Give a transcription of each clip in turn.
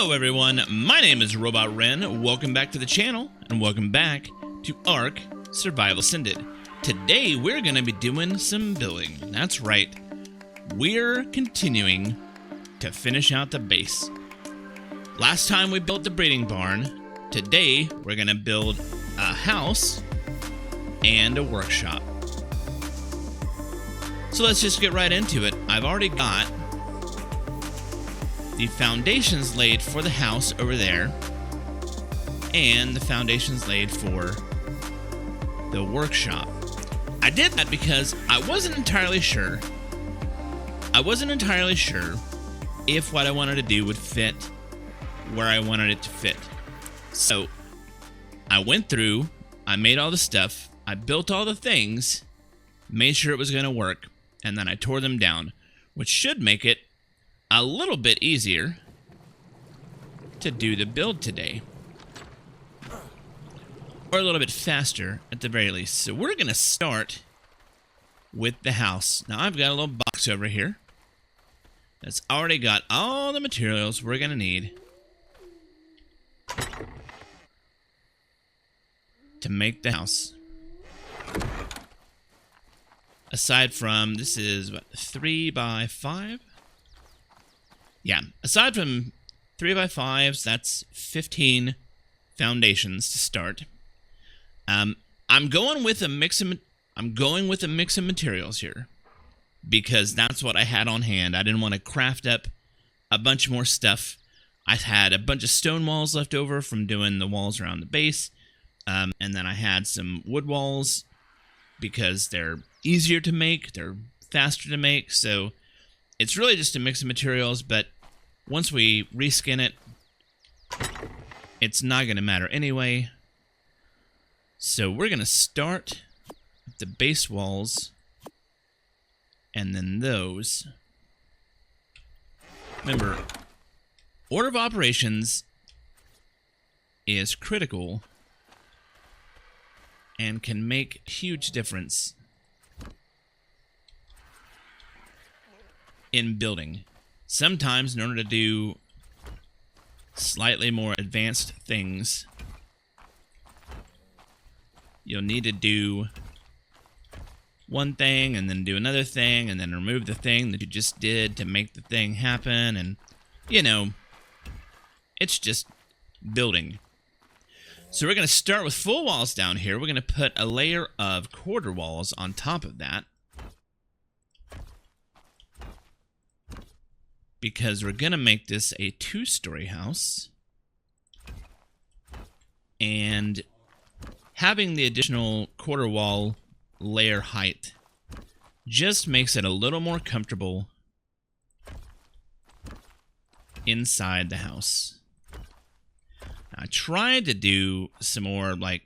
Hello everyone, my name is Robot Ren. Welcome back to the channel, and welcome back to Ark Survival Ascended. Today we're going to be doing some building. That's right, we're continuing to finish out the base. Last time we built the breeding barn. Today we're going to build a house and a workshop. So let's just get right into it. I've already got the foundations laid for the house over there, and the foundations laid for the workshop. I did that because I wasn't entirely sure. If what I wanted to do would fit where I wanted it to fit. So I went through, I made all the stuff, I built all the things, made sure it was going to work, and then I tore them down, which should make it a little bit easier to do the build today. Or a little bit faster, at the very least. So we're going to start with the house. Now I've got a little box over here that's already got all the materials we're going to need to make the house. Aside from, this is what, 3x5? Yeah, aside from 3x5s, that's 15 foundations to start. I'm going with a mix of materials here because that's what I had on hand. I didn't want to craft up a bunch more stuff. I had a bunch of stone walls left over from doing the walls around the base, and then I had some wood walls because they're easier to make, they're faster to make, so it's really just a mix of materials, but once we reskin it, it's not going to matter anyway. So we're going to start with the base walls, and then those. Remember, order of operations is critical and can make a huge difference in building. Sometimes, in order to do slightly more advanced things, you'll need to do one thing and then do another thing and then remove the thing that you just did to make the thing happen. And, you know, it's just building. So we're going to start with full walls down here. We're going to put a layer of quarter walls on top of that, because we're going to make this a 2-story house. And having the additional quarter wall layer height just makes it a little more comfortable inside the house. Now, I tried to do some more like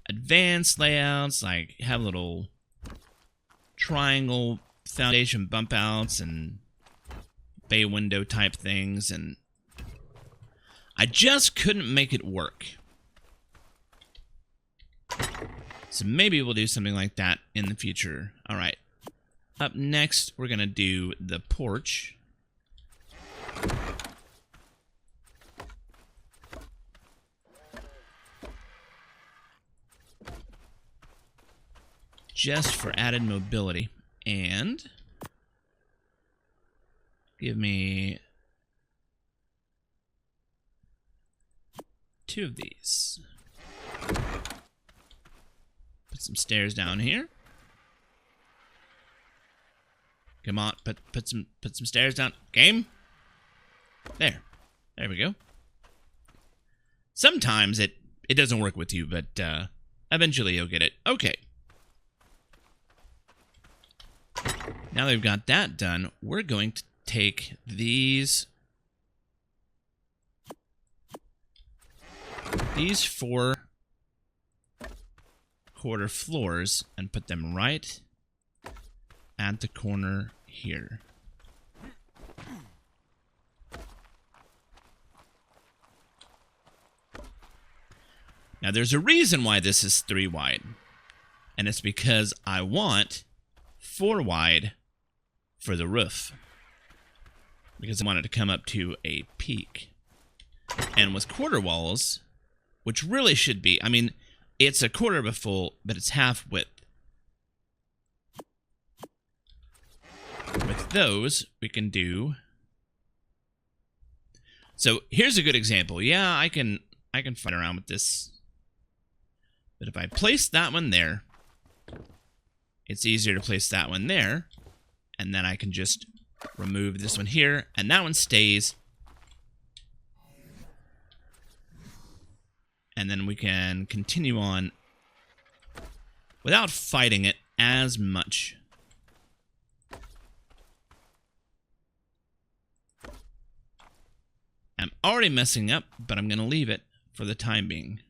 advanced layouts, like have little triangle foundation bump outs and bay window type things, and I just couldn't make it work. So maybe we'll do something like that in the future. Alright, up next we're gonna do the porch. Just for added mobility. And give me 2 of these. Put some stairs down here. Come on, put some stairs down. Game. There we go. Sometimes it doesn't work with you, but eventually you'll get it. Okay. Now that we've got that done, we're going to take these 4 quarter floors and put them right at the corner here. Now there's a reason why this is 3 wide, and it's because I want 4 wide for the roof. because I wanted to come up to a peak. And with quarter walls, which really should be, I mean, it's a quarter of a full, but it's half width. With those, we can do... So here's a good example. Yeah, I can fight around with this. But if I place that one there, it's easier to place that one there. And then I can just remove this one here, and that one stays. And then we can continue on without fighting it as much. I'm already messing up, but I'm going to leave it for the time being.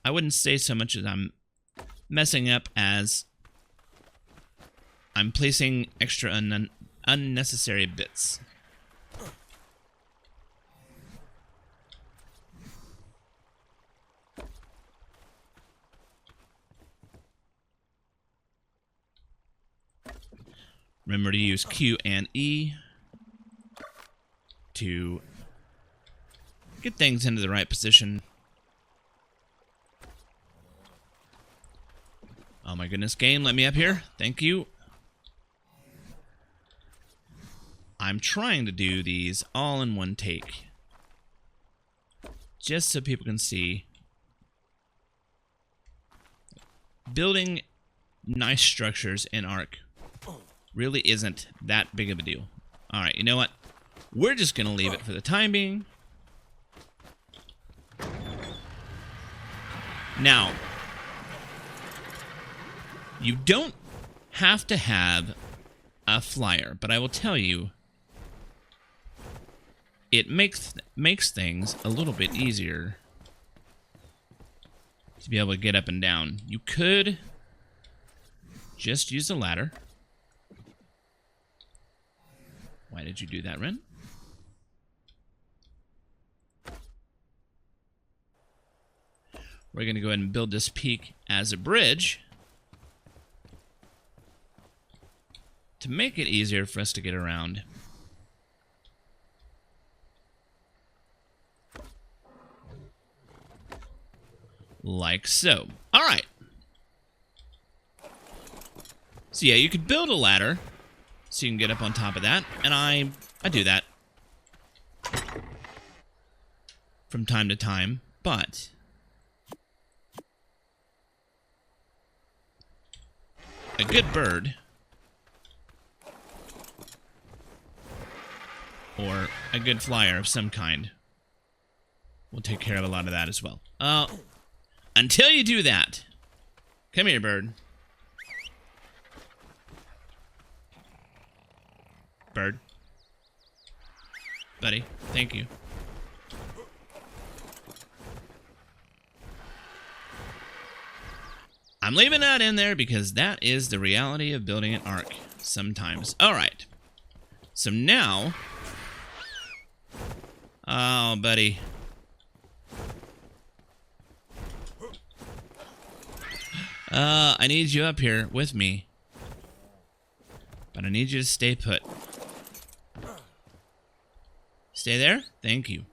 I wouldn't say so much as I'm messing up as I'm placing extra unnecessary bits. Remember to use Q and E to get things into the right position. Oh my goodness, game, let me up here. Thank you. I'm trying to do these all in one take, just so people can see. Building nice structures in Ark really isn't that big of a deal. Alright, you know what? We're just going to leave it for the time being. Now, you don't have to have a flyer, but I will tell you, it makes things a little bit easier to be able to get up and down. You could just use a ladder. Why did you do that, Ren? We're going to go ahead and build this peak as a bridge to make it easier for us to get around. Like so. All right. So yeah, you could build a ladder so you can get up on top of that, and I do that from time to time, but a good bird or a good flyer of some kind will take care of a lot of that as well. Until you do that, come here, bird. Bird. Buddy, thank you. I'm leaving that in there because that is the reality of building an Ark sometimes. Alright. So now... Oh, buddy. I need you up here with me. But I need you to stay put. Stay there? Thank you.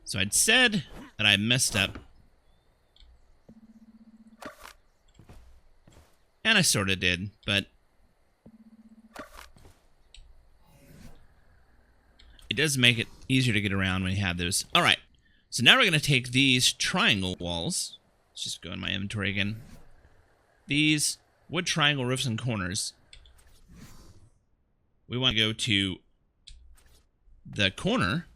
So I'd said that I messed up. And I sort of did, but it does make it easier to get around when you have those. Alright, so now we're going to take these triangle walls. Let's just go in my inventory again. These wood triangle roofs and corners. We want to go to the corner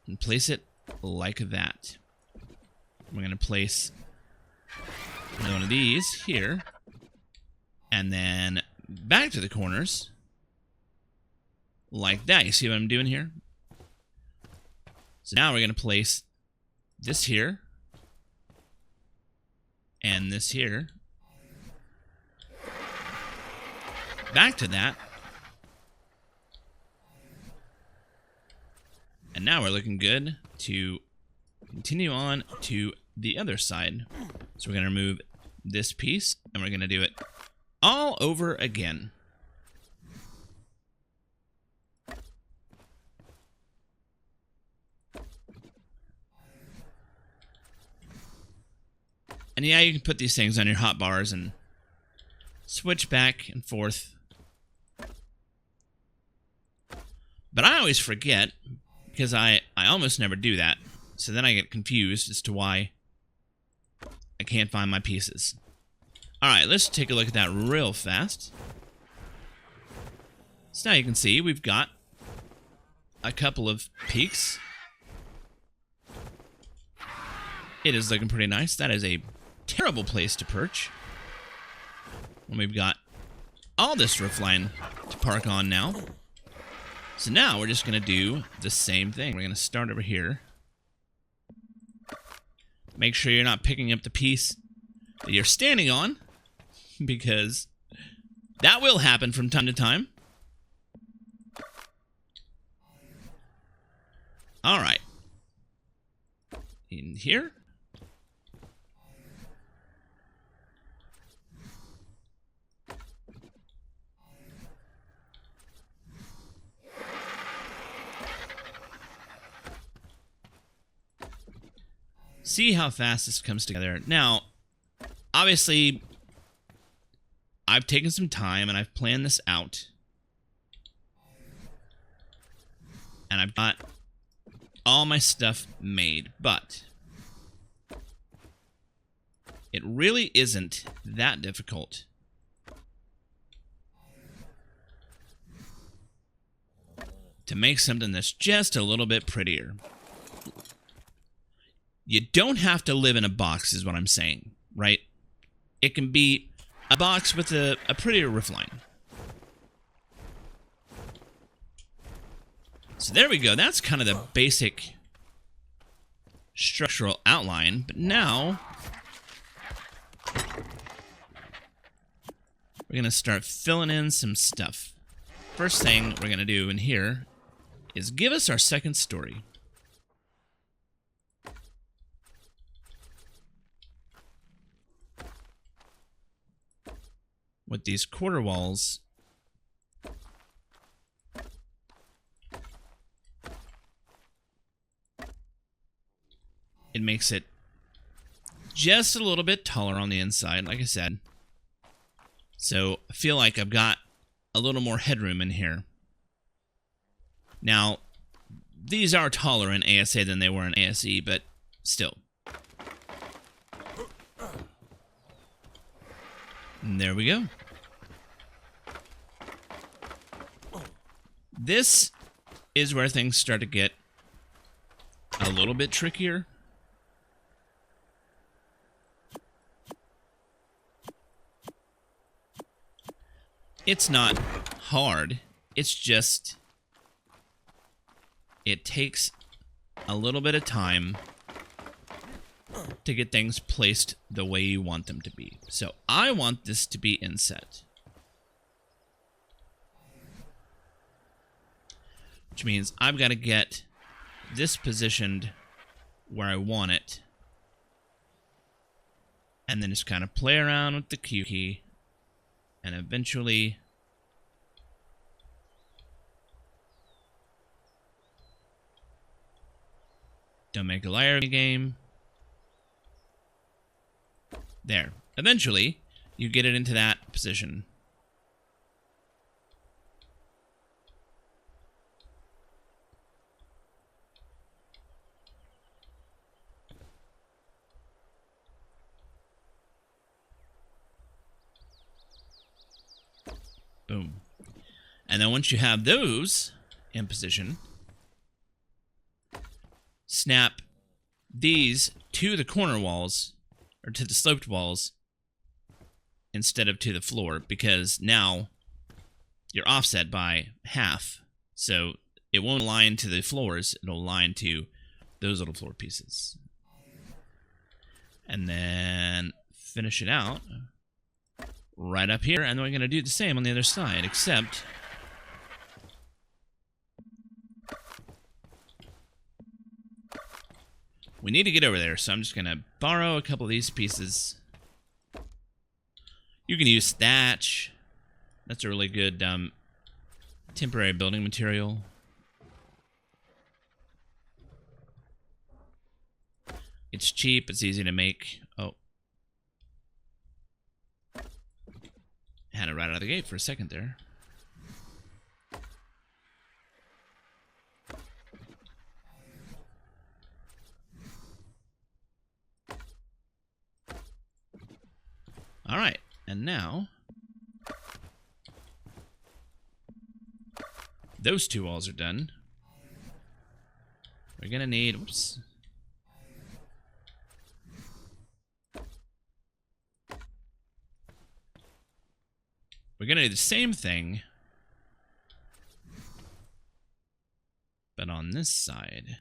and place it like that. We're going to place one of these here, and then back to the corners like that. You see what I'm doing here? So now we're going to place this here and this here. Back to that. And now we're looking good to continue on to the other side. So we're going to remove this piece, and we're going to do it all over again. And yeah, you can put these things on your hotbars and switch back and forth. But I always forget, because I almost never do that. So then I get confused as to why I can't find my pieces. Alright, let's take a look at that real fast. So now you can see we've got a couple of peaks. It is looking pretty nice. That is a terrible place to perch. And we've got all this roofline to park on now. So now we're just going to do the same thing. We're going to start over here. Make sure you're not picking up the piece that you're standing on, because that will happen from time to time. All right. In here. See how fast this comes together. Now, obviously, I've taken some time and I've planned this out. And I've got all my stuff made, but it really isn't that difficult to make something that's just a little bit prettier. You don't have to live in a box, is what I'm saying, right? It can be a box with a prettier roofline. So there we go. That's kind of the basic structural outline. But now we're going to start filling in some stuff. First thing we're going to do in here is give us our second story. With these quarter walls, it makes it just a little bit taller on the inside, like I said. So I feel like I've got a little more headroom in here. Now, these are taller in ASA than they were in ASE, but still. And there we go. This is where things start to get a little bit trickier. It's not hard. It's just, it takes a little bit of time to get things placed the way you want them to be. So I want this to be inset, which means I've got to get this positioned where I want it, and then just kind of play around with the Q key, and eventually don't make a liar game. There. Eventually, you get it into that position. Boom. And then once you have those in position, snap these to the corner walls, or to the sloped walls, instead of to the floor, because now you're offset by half. So it won't align to the floors, it'll align to those little floor pieces. And then finish it out right up here, and then we're going to do the same on the other side, except we need to get over there, so I'm just going to borrow a couple of these pieces You can use thatch. That's a really good temporary building material. It's cheap. It's easy to make. Oh. Had it right out of the gate for a second there. All right, and now those two walls are done. We're gonna need, whoops. We're gonna do the same thing, but on this side.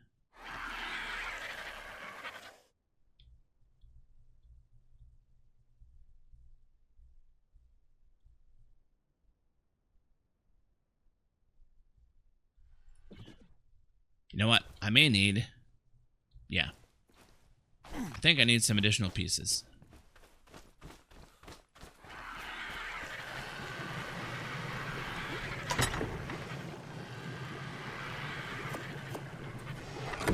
You know what? I may need... Yeah. I think I need some additional pieces.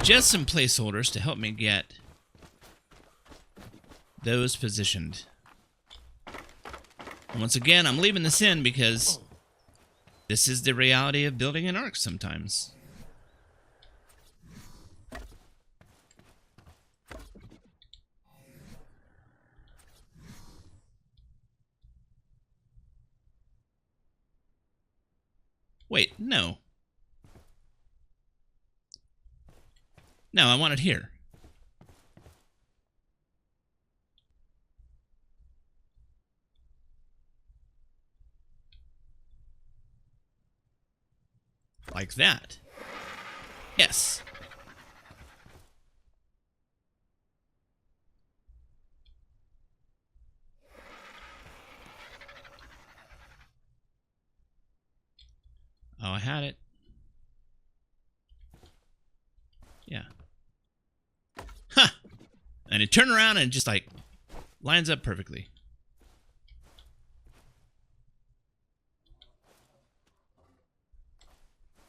Just some placeholders to help me get those positioned. And once again, I'm leaving this in because this is the reality of building an ark sometimes. Wait, no. No, I want it here. Like that. Yes. Oh, I had it. Yeah. Ha! And it turned around and it just like lines up perfectly.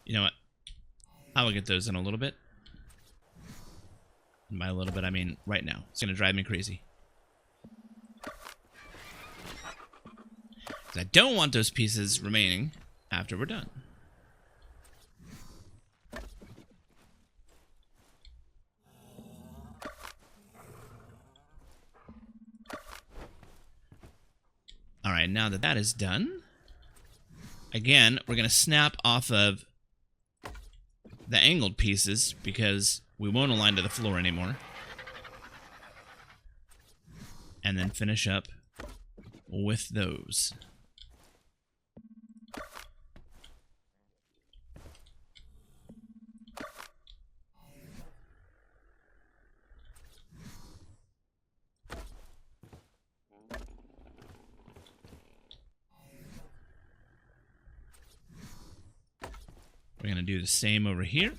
You know what? I will get those in a little bit. And by a little bit, I mean right now. It's going to drive me crazy. I don't want those pieces remaining after we're done. Alright, now that that is done, again, we're going to snap off of the angled pieces because we won't align to the floor anymore. And then finish up with those. We're going to do the same over here.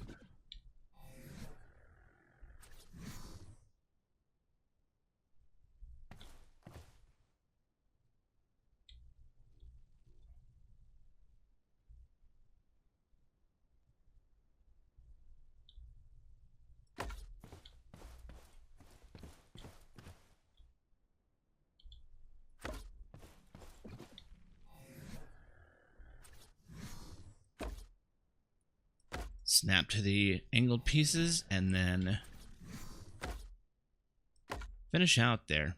Snap to the angled pieces and then finish out there.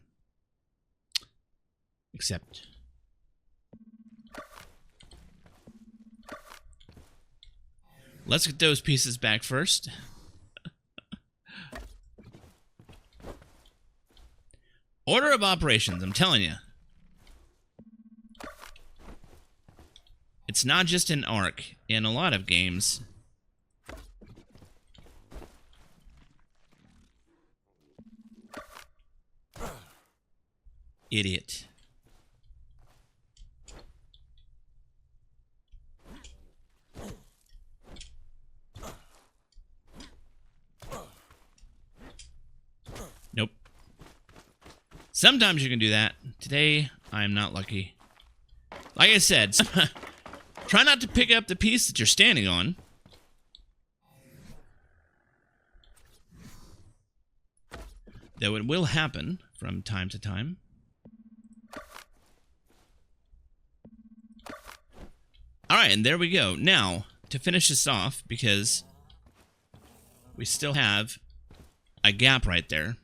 Except let's get those pieces back first. Order of operations, I'm telling you. It's not just an arc. In a lot of games, idiot. Nope. Sometimes you can do that. Today, I'm not lucky. Like I said, try not to pick up the piece that you're standing on. Though it will happen from time to time. Alright, and there we go. Now, to finish this off, because we still have a gap right there.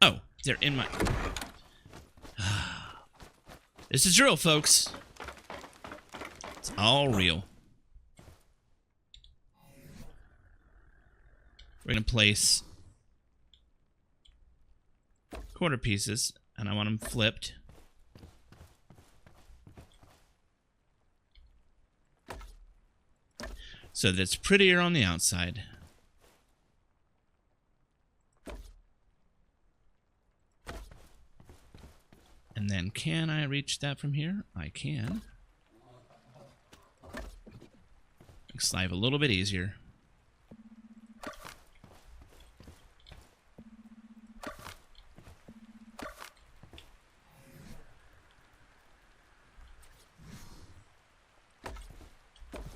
Oh, they're in my... This is real, folks. It's all real. We're going to place quarter pieces, and I want them flipped. So that it's prettier on the outside. And then, can I reach that from here? I can. Makes life a little bit easier.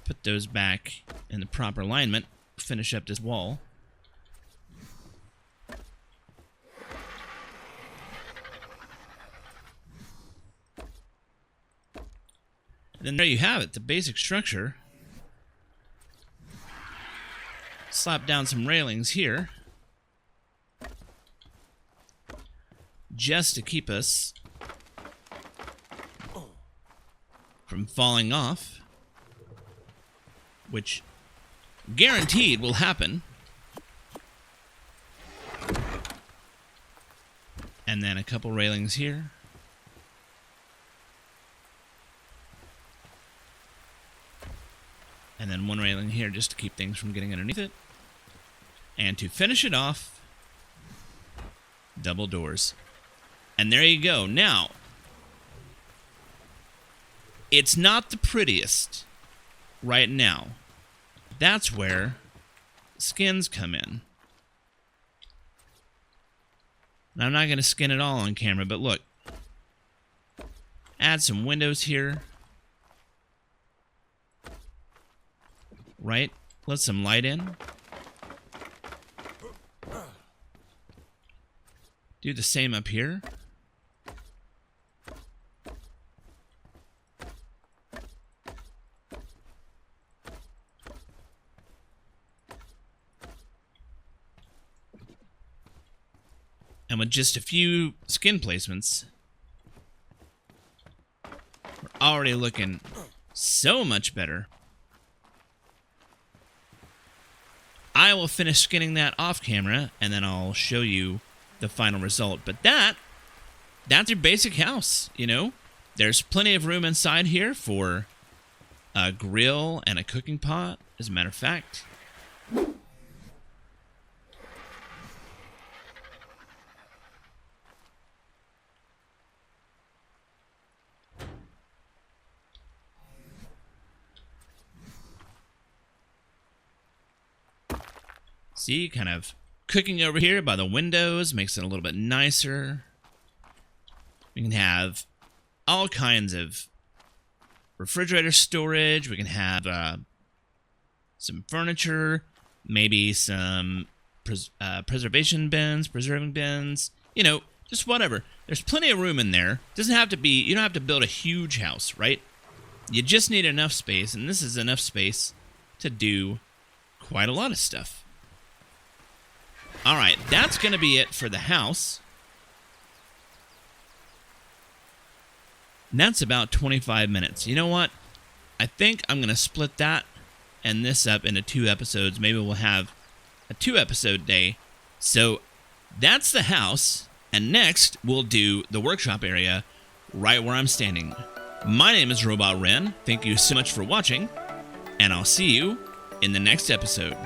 Put those back in the proper alignment. Finish up this wall. And then there you have it, the basic structure. Slap down some railings here. Just to keep us from falling off. Which guaranteed will happen. And then a couple railings here. And then one railing here just to keep things from getting underneath it. And to finish it off, double doors. And there you go. Now, it's not the prettiest right now. That's where skins come in. And I'm not going to skin it all on camera, but look. Add some windows here. Right? Let some light in. Do the same up here. And with just a few skin placements, we're already looking so much better. I will finish skinning that off camera, and then I'll show you the final result. But that's your basic house, you know? There's plenty of room inside here for a grill and a cooking pot, as a matter of fact. See, kind of cooking over here by the windows makes it a little bit nicer. We can have all kinds of refrigerator storage. We can have some furniture, maybe some preserving bins. You know, just whatever. There's plenty of room in there. Doesn't have to be. You don't have to build a huge house, right? You just need enough space, and this is enough space to do quite a lot of stuff. Alright, that's going to be it for the house. And that's about 25 minutes. You know what? I think I'm going to split that and this up into 2 episodes. Maybe we'll have a 2-episode day. So that's the house. And next, we'll do the workshop area right where I'm standing. My name is Robot Ren. Thank you so much for watching. And I'll see you in the next episode.